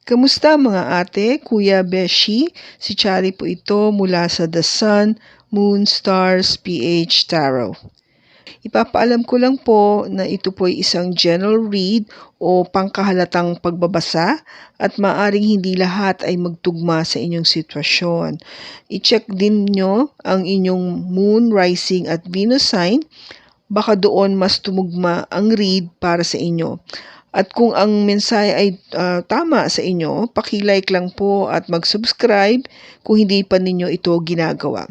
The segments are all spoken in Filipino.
Kamusta mga ate, kuya, beshi? Si Chari po ito mula sa The Sun, Moon, Stars, PH Tarot. Ipapaalam ko lang po na ito po ay isang general read o pangkahalatang pagbabasa at maaring hindi lahat ay magtugma sa inyong sitwasyon. I-check din nyo ang inyong Moon, Rising at Venus sign. Baka doon mas tumugma ang read para sa inyo. At kung ang mensahe ay tama sa inyo, paki-like lang po at mag-subscribe kung hindi pa ninyo ito ginagawa.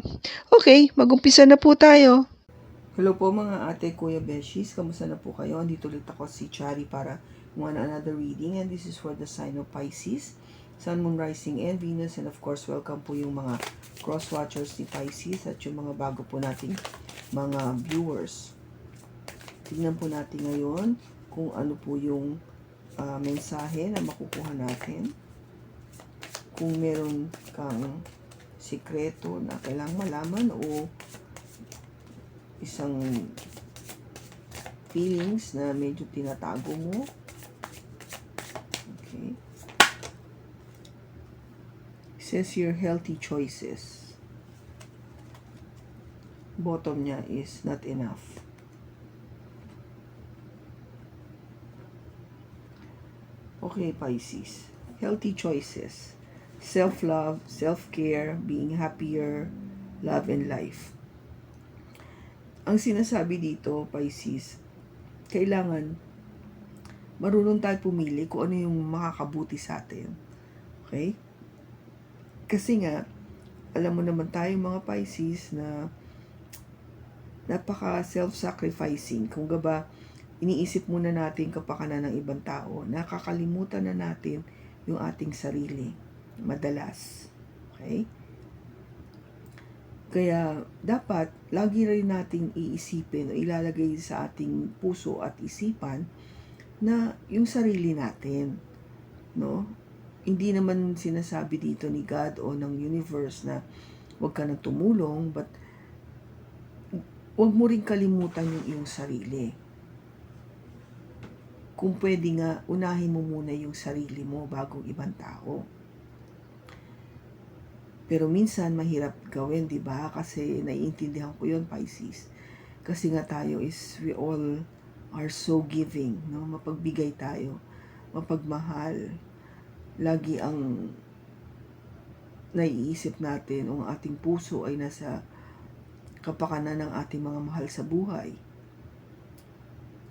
Okay, mag-umpisa na po tayo. Hello po mga ate, kuya, beshies. Kamusta na po kayo? Andito ulit ako si Chari para one another reading, and this is for the sign of Pisces, Sun, Moon, Rising, and Venus. And of course, welcome po yung mga cross-watchers ni Pisces at yung mga bago po nating mga viewers. Tignan po natin ngayon kung ano po yung mensahe na makukuha natin. Kung meron kang sikreto na kailangang malaman o isang feelings na medyo tinatago mo. Okay. It says your healthy choices. Bottom niya is not enough. Okay, Pisces. Healthy choices. Self-love, self-care, being happier, love and life. Ang sinasabi dito, Pisces, kailangan marunong tayo pumili kung ano yung makakabuti sa atin. Okay? Kasi nga, alam mo naman tayo mga Pisces na napaka self-sacrificing. Kung gaba, iniisip muna natin kapakanan ng ibang tao. Nakakalimutan na natin yung ating sarili. Madalas. Okay? Kaya, dapat, lagi rin nating iisipin o ilalagay sa ating puso at isipan na yung sarili natin. No? Hindi naman sinasabi dito ni God o ng universe na huwag ka na tumulong, but huwag mo rin kalimutan yung iyong sarili. Kung pwede nga, unahin mo muna yung sarili mo bago ibang tao. Pero minsan, mahirap gawin, di ba? Kasi naiintindihan ko yun, Pisces. Kasi nga tayo is, we all are so giving, no? Mapagbigay tayo, mapagmahal. Lagi ang naiisip natin, ang ating puso ay nasa kapakanan ng ating mga mahal sa buhay.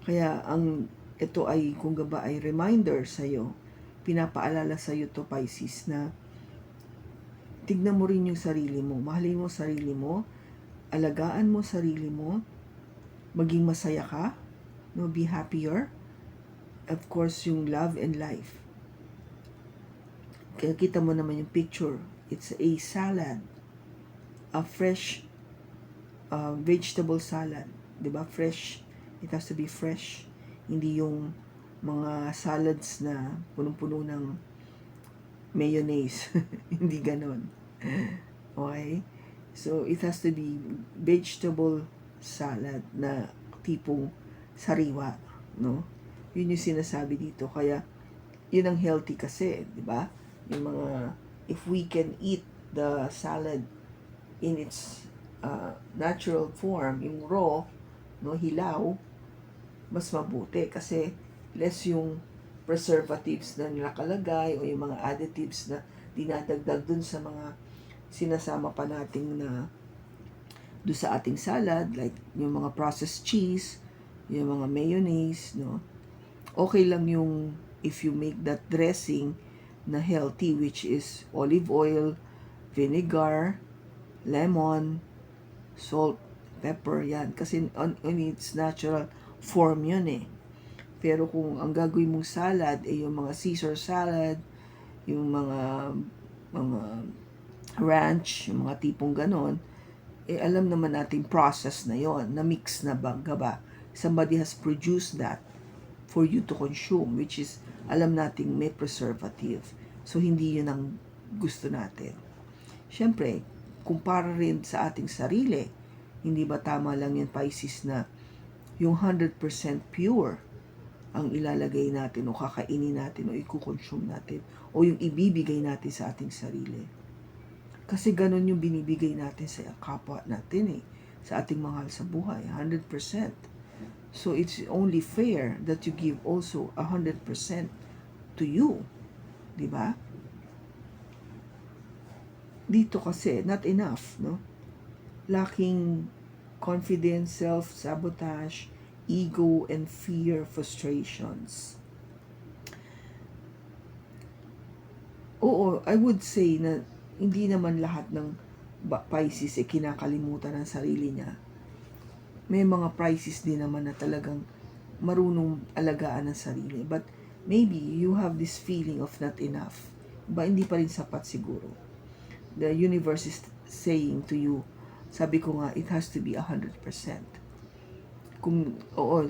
Kaya ito ay kung gaba ay reminder sa'yo, pinapaalala sa'yo to Pisces na tignan mo rin yung sarili mo, mahalin mo sarili mo, alagaan mo sarili mo, maging masaya ka, no, be happier, of course yung love and life. Kaya kita mo naman yung picture, it's a salad, a fresh vegetable salad, 'di ba? Fresh, it has to be fresh. Hindi yung mga salads na punong-puno ng mayonnaise. Hindi ganon. Okay? So, it has to be vegetable salad na tipong sariwa. No? Yun yung sinasabi dito. Kaya, yun ang healthy kasi. Di ba? Yung mga, if we can eat the salad in its natural form, yung raw, no, hilaw, mas mabuti kasi less yung preservatives na nilakalagay o yung mga additives na dinadagdag dun sa mga sinasama pa natin na doon sa ating salad, like yung mga processed cheese, yung mga mayonnaise, no? Okay lang yung if you make that dressing na healthy, which is olive oil, vinegar, lemon, salt, pepper, yan. Kasi on its natural form yun eh. Pero kung ang gagawin mong salad ay yung mga Caesar salad, yung mga ranch, yung mga tipong ganon, eh alam naman natin process na yon, na mix na ba? Somebody has produced that for you to consume, which is alam nating may preservative. So hindi yun ang gusto natin. Siyempre, kumpara rin sa ating sarili, hindi ba tama lang yan, Pisces, na yung 100% pure ang ilalagay natin o kakainin natin o i-consume natin o yung ibibigay natin sa ating sarili. Kasi ganun yung binibigay natin sa kapwa natin sa ating mahal sa buhay, 100%. So it's only fair that you give also 100% to you. Di ba? Dito kasi, not enough, no? Lacking confidence, self-sabotage, ego, and fear, frustrations. Oo, I would say na hindi naman lahat ng Pisces kinakalimutan ng sarili niya. May mga Pisces din naman na talagang marunong alagaan ng sarili. But maybe you have this feeling of not enough. Hindi pa rin sapat siguro. The universe is saying to you, sabi ko nga, it has to be 100%. Kung,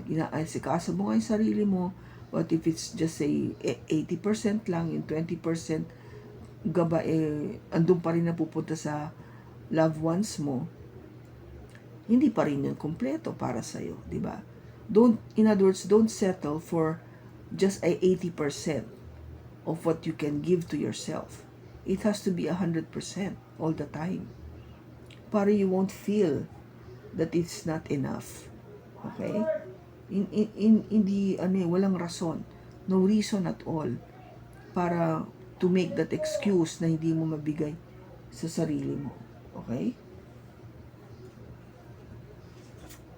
inaasikaso mo nga yung sarili mo, but if it's just say 80% lang, yung 20% gaba, andun pa rin napupunta sa loved ones mo, hindi pa rin yun kompleto para sa'yo, di ba? In other words, don't settle for just 80% of what you can give to yourself. It has to be 100% all the time. Para you won't feel that it's not enough. Okay? Hindi, walang rason. No reason at all para to make that excuse na hindi mo mabigay sa sarili mo. Okay?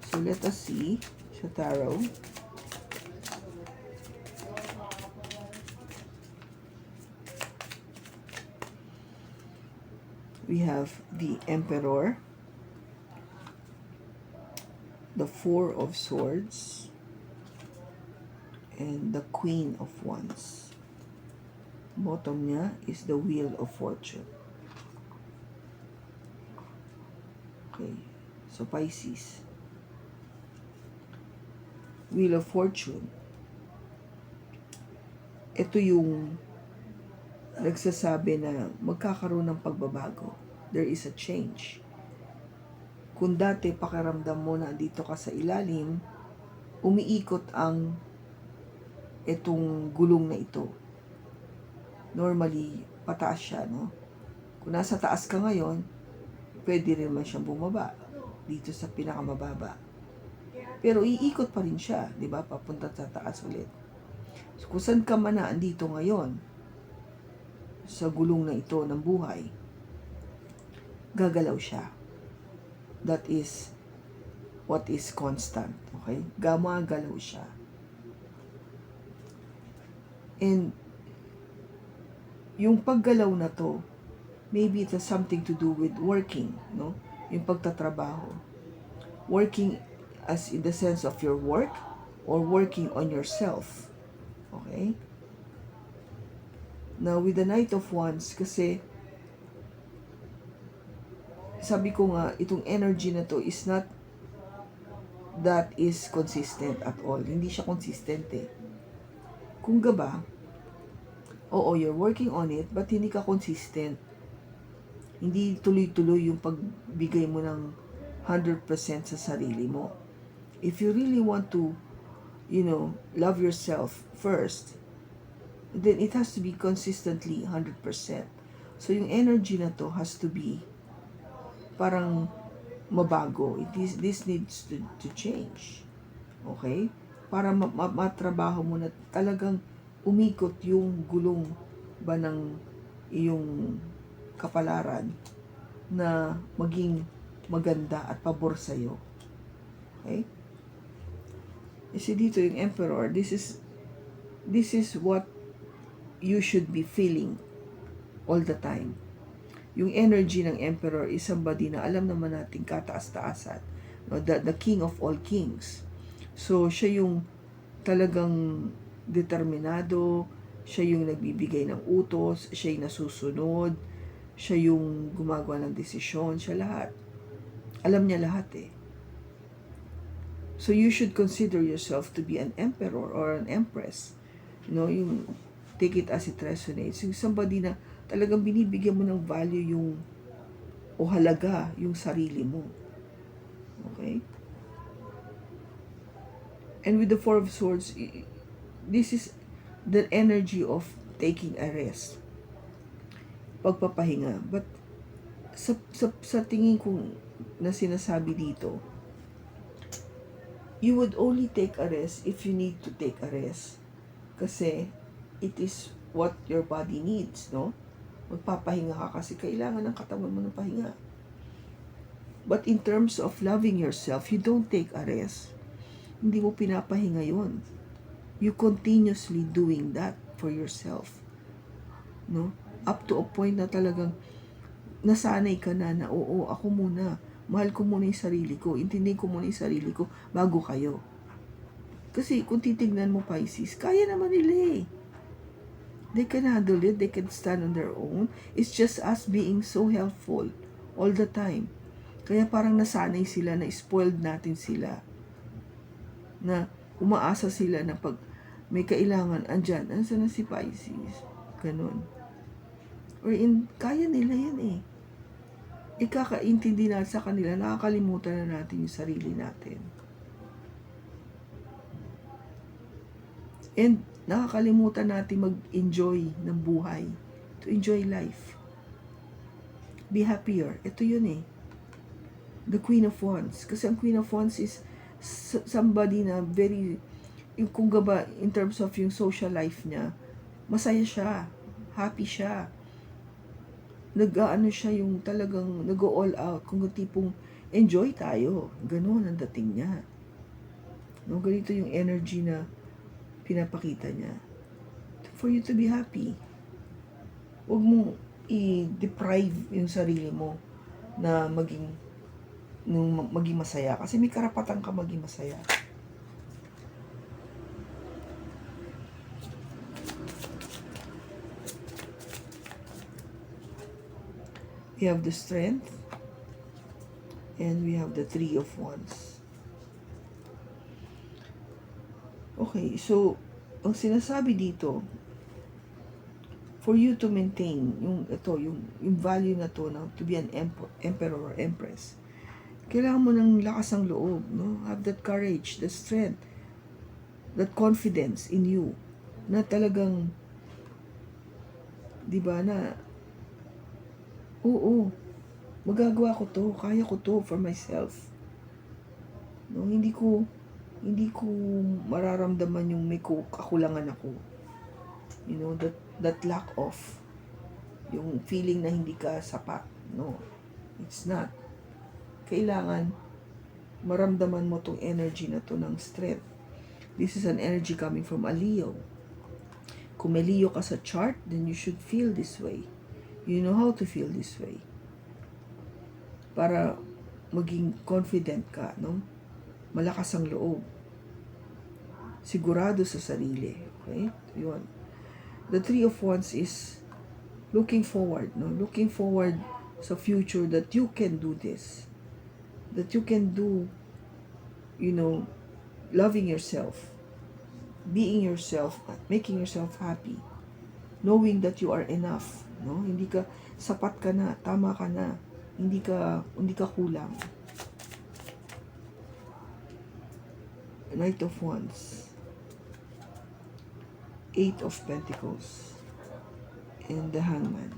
So, let us see sa tarot. We have the Emperor, the Four of Swords, and the Queen of Wands. Bottom niya is the Wheel of Fortune. Okay, so Pisces. Wheel of Fortune. Ito yung nagsasabi na magkakaroon ng pagbabago. There is a change. Kung dati pakiramdam mo na dito ka sa ilalim, umiikot ang itong gulong na ito. Normally, pataas siya, no? Kung nasa taas ka ngayon, pwede rin man siyang bumaba dito sa pinakamababa. Pero iikot pa rin siya, di ba? Papunta sa taas ulit. So, kung saan ka man na andito ngayon, sa gulong na ito ng buhay, gagalaw siya. That is what is constant. Okay? Gumagalaw siya. And yung paggalaw na to, maybe it has something to do with working, no? Yung pagtatrabaho. Working as in the sense of your work or working on yourself. Okay? Now, with the Knight of Wands, kasi sabi ko nga, itong energy na to is not that is consistent at all. Hindi siya consistent Kung gaba, oo, you're working on it, but hindi ka consistent. Hindi tuloy-tuloy yung pagbigay mo ng 100% sa sarili mo. If you really want to, love yourself first, then it has to be consistently 100%. So, yung energy na to has to be parang mabago. This needs to change. Okay? Para matrabaho mo na talagang umikot yung gulong ba ng iyong kapalaran na maging maganda at pabor sa'yo. Okay? Kasi dito yung Emperor, this is what you should be feeling all the time. Yung energy ng Emperor is somebody na alam naman natin kataas-taasan. No? The King of all kings. So, siya yung talagang determinado, siya yung nagbibigay ng utos, siya yung nasusunod, siya yung gumagawa ng desisyon, siya lahat. Alam niya lahat So, you should consider yourself to be an emperor or an empress. Yung take it as it resonates. Yung somebody na talagang binibigyan mo ng value o halaga yung sarili mo. Okay? And with the Four of Swords, this is the energy of taking a rest, pagpapahinga. But sa tingin ko na sinasabi dito, you would only take a rest if you need to take a rest. Kasi it is what your body needs, no? Magpapahinga ka kasi kailangan ng katawan mo ng pahinga. But in terms of loving yourself, you don't take a rest. Hindi mo pinapahinga yun. You continuously doing that for yourself. No? Up to a point na talagang nasanay ka na oo, ako muna. Mahal ko muna yung sarili ko. Intindihin ko muna yung sarili ko bago kayo. Kasi kung titignan mo, Pisces, kaya naman nila eh. They can handle it. They can stand on their own. It's just us being so helpful all the time. Kaya parang nasanay sila, na spoiled natin sila. Na umaasa sila na pag may kailangan, andyan, ansan na si Pisces? Ganun. Or kaya nila yan eh. Ikakaintindi natin sa kanila, nakakalimutan na natin yung sarili natin. And nakakalimutan natin mag-enjoy ng buhay. To enjoy life. Be happier. Ito yun eh. The Queen of Wands. Kasi ang Queen of Wands is somebody na very, yung kung gaba, in terms of yung social life niya, masaya siya. Happy siya. Nag-ano siya yung talagang nag-all out. Kung tipong enjoy tayo. Ganun ang dating niya. No, ganito yung energy na pinapakita niya. For you to be happy. Huwag mong i-deprive yung sarili mo na maging masaya. Kasi may karapatan ka maging masaya. We have the Strength. And we have the Three of Wands. Okay, so, ang sinasabi dito, for you to maintain yung value na to, na to be an emperor or empress, kailangan mo ng lakas ng loob, no? Have that courage, the strength, that confidence in you, na talagang, di ba, na, oo, magagawa ko to, kaya ko to for myself. No, hindi ko mararamdaman yung may kakulangan ako. You know, that lack of, yung feeling na hindi ka sapat. No, it's not. Kailangan maramdaman mo tong energy na to ng strength. This is an energy coming from a Leo. Kung may Leo ka sa chart, then you should feel this way. You know how to feel this way. Para maging confident ka, no? Malakas ang loob. Sigurado sa sarili. Okay? Yun. The Three of Wands is looking forward, no? Looking forward sa future that you can do this. That you can do, you know, loving yourself, being yourself, making yourself happy, knowing that you are enough, no? Hindi ka, sapat ka na, tama ka na, hindi ka kulang. Knight of Wands, Eight of Pentacles, and the Hangman.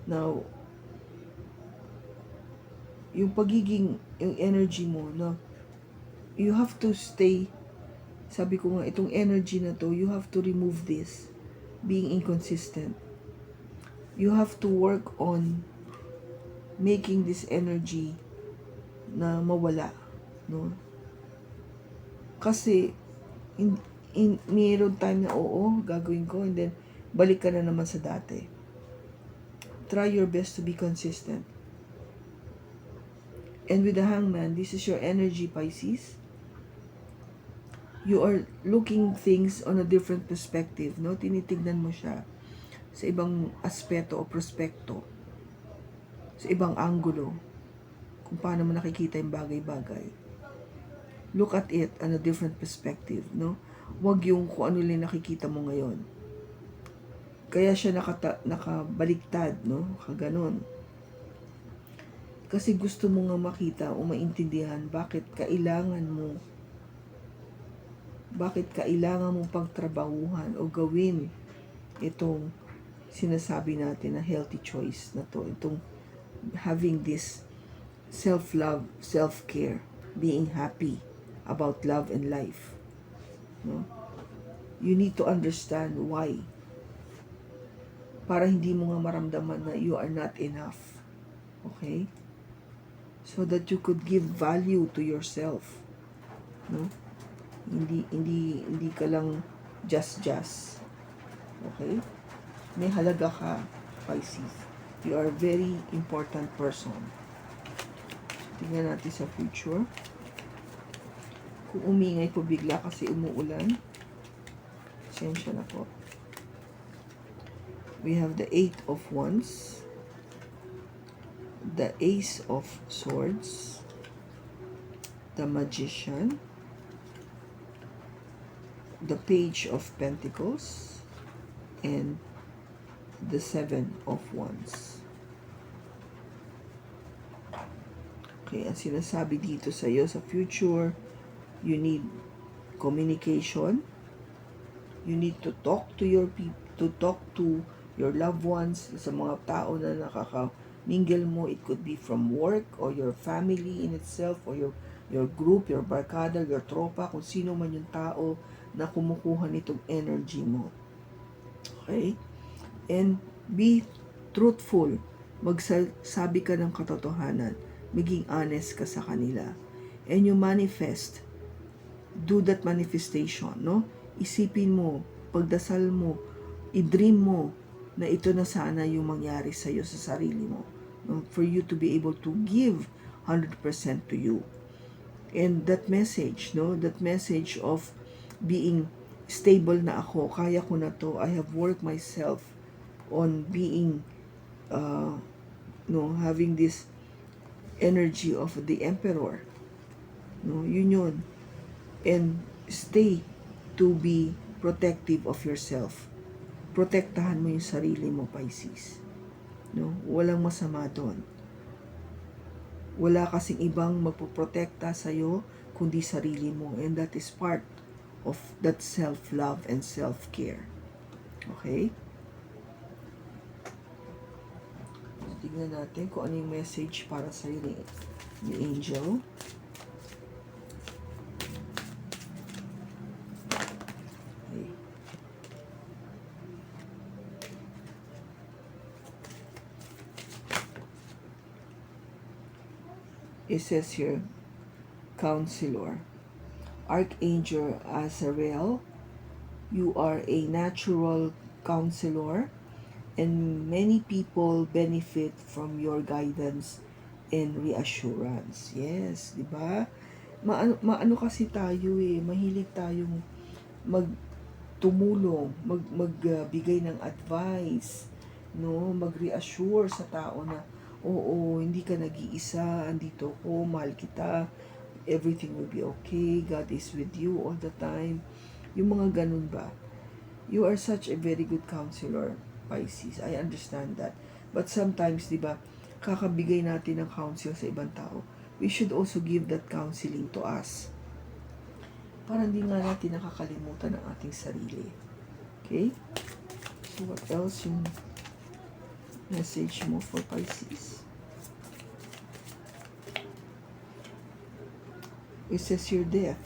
Now, yung energy mo, no? You have to stay, sabi ko nga, itong energy na to, you have to remove this, being inconsistent. You have to work on making this energy na mawala, no? Kasi, mayroon time na oo, gagawin ko, and then, balik ka na naman sa dati. Try your best to be consistent. And with the Hangman, this is your energy, Pisces. You are looking things on a different perspective, no? Tinitignan mo siya sa ibang aspeto o prospekto, sa ibang anggulo, kung paano mo nakikita yung bagay-bagay. Look at it on a different perspective, no? Huwag yung kung ano lang nakikita mo ngayon. Kaya siya nakabaliktad, no? Kaganon. Kasi gusto mo nga makita o maintindihan bakit kailangan mo bakit kailangan mong pagtrabahuhan o gawin itong sinasabi natin na healthy choice na to, itong having this self-love, self-care, being happy about love and life. No? You need to understand why. Para hindi mo nga maramdaman na you are not enough. Okay? So that you could give value to yourself. No? Hindi ka lang just. Okay? May halaga ka, Pisces. You are a very important person. Tingnan natin sa future. Kung umingay po bigla kasi umuulan, pasensya na po. We have the 8 of Wands, the Ace of Swords, the Magician, the Page of Pentacles, and the 7 of Wands. Okay, ang sinasabi dito sa iyo sa future, you need communication. You need to talk to your people, to talk to your loved ones, sa mga tao na nakaka-mingle mo. It could be from work or your family in itself or your group, your barkada, your tropa, kung sino man yung tao na kumukuha nitong energy mo. Okay? And be truthful. Magsabi ka ng katotohanan. Maging honest ka sa kanila. And you manifest. Do that manifestation, no? Isipin mo, pagdasal mo, i-dream mo na ito na sana yung mangyari sa iyo sa sarili mo. No? For you to be able to give 100% to you. And that message, no? That message of being stable na ako, kaya ko na to, I have worked myself on being, having this energy of the emperor. No, yun. And stay to be protective of yourself. Protektahan mo yung sarili mo, Pisces. No, walang masama doon. Wala kasing ibang magpoprotekta sa iyo kundi sarili mo, and that is part of that self-love and self-care. Okay? Tignan natin kung ano yung message para sa iyo ni Angel. Okay. It says here, Counselor, Archangel Azrael, you are a natural counselor, and many people benefit from your guidance and reassurance. Yes, di ba? Maano kasi tayo mahilig tayong magtumulong, magbigay ng advice, no? Mag-reassure sa tao na, oo, hindi ka nag-iisa, andito ko, mahal kita, everything will be okay, God is with you all the time. Yung mga ganun ba? You are such a very good counselor, Pisces. I understand that. But sometimes, di ba, kakabigay natin ng counsel sa ibang tao. We should also give that counseling to us. Para hindi nga natin nakakalimutan ng ating sarili. Okay? So, what else yung message mo for Pisces? It says your death.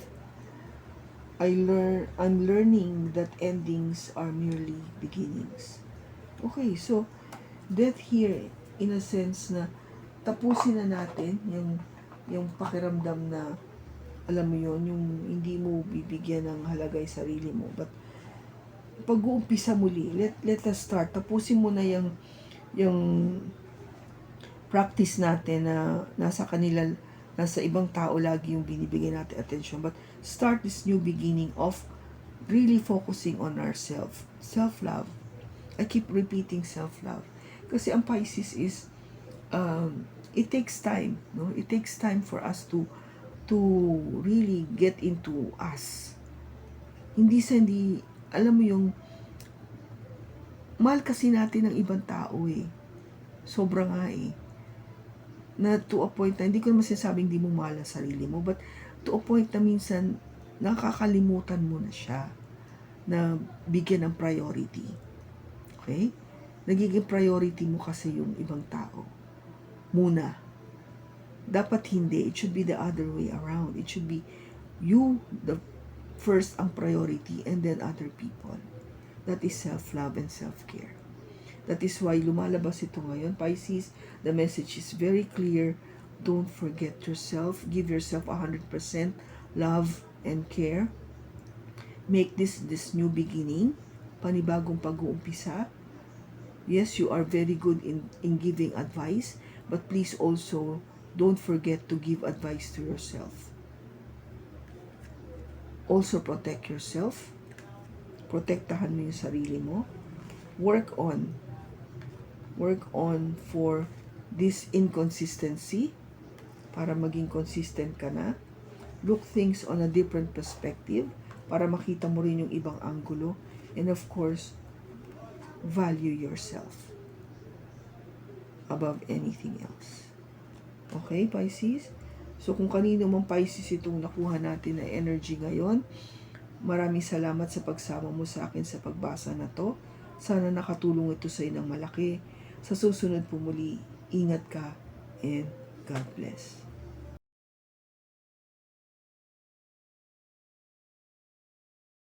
I'm learning that endings are merely beginnings. Okay, so death here, in a sense na tapusin na natin yung pakiramdam na, alam mo yon, yung hindi mo bibigyan ng halaga yung sarili mo. But pag-uumpisa muli, let us start. Tapusin mo na yung practice natin na nasa ibang tao lagi yung binibigyan natin attention. But start this new beginning of really focusing on ourselves. Self-love. I keep repeating self-love. Kasi ang Pisces is, it takes time. No? It takes time for us to really get into us. Hindi, alam mo yung, mahal kasi natin ng ibang tao Sobra nga na to a point na, hindi ko naman sinasabing hindi mo mahal ang sarili mo, but to a point na minsan, nakakalimutan mo na siya na bigyan ng priority. Okay? Nagiging priority mo kasi yung ibang tao. Muna. Dapat hindi. It should be the other way around. It should be you, the first ang priority, and then other people. That is self-love and self-care. That is why lumalabas ito ngayon. Pisces, the message is very clear. Don't forget yourself. Give yourself 100% love and care. Make this new beginning. Panibagong pag-uumpisa. Yes, you are very good in giving advice, but please also don't forget to give advice to yourself. Also protect yourself. Protektahan mo yung sarili mo. Work on for this inconsistency para maging consistent ka na. Look things on a different perspective para makita mo rin yung ibang anggulo. And of course, value yourself above anything else. Okay, Pisces? So, kung kanino mang Pisces itong nakuha natin na energy ngayon, maraming salamat sa pagsama mo sa akin sa pagbasa na to. Sana nakatulong ito sa inyo ng malaki. Sa susunod po muli, ingat ka and God bless.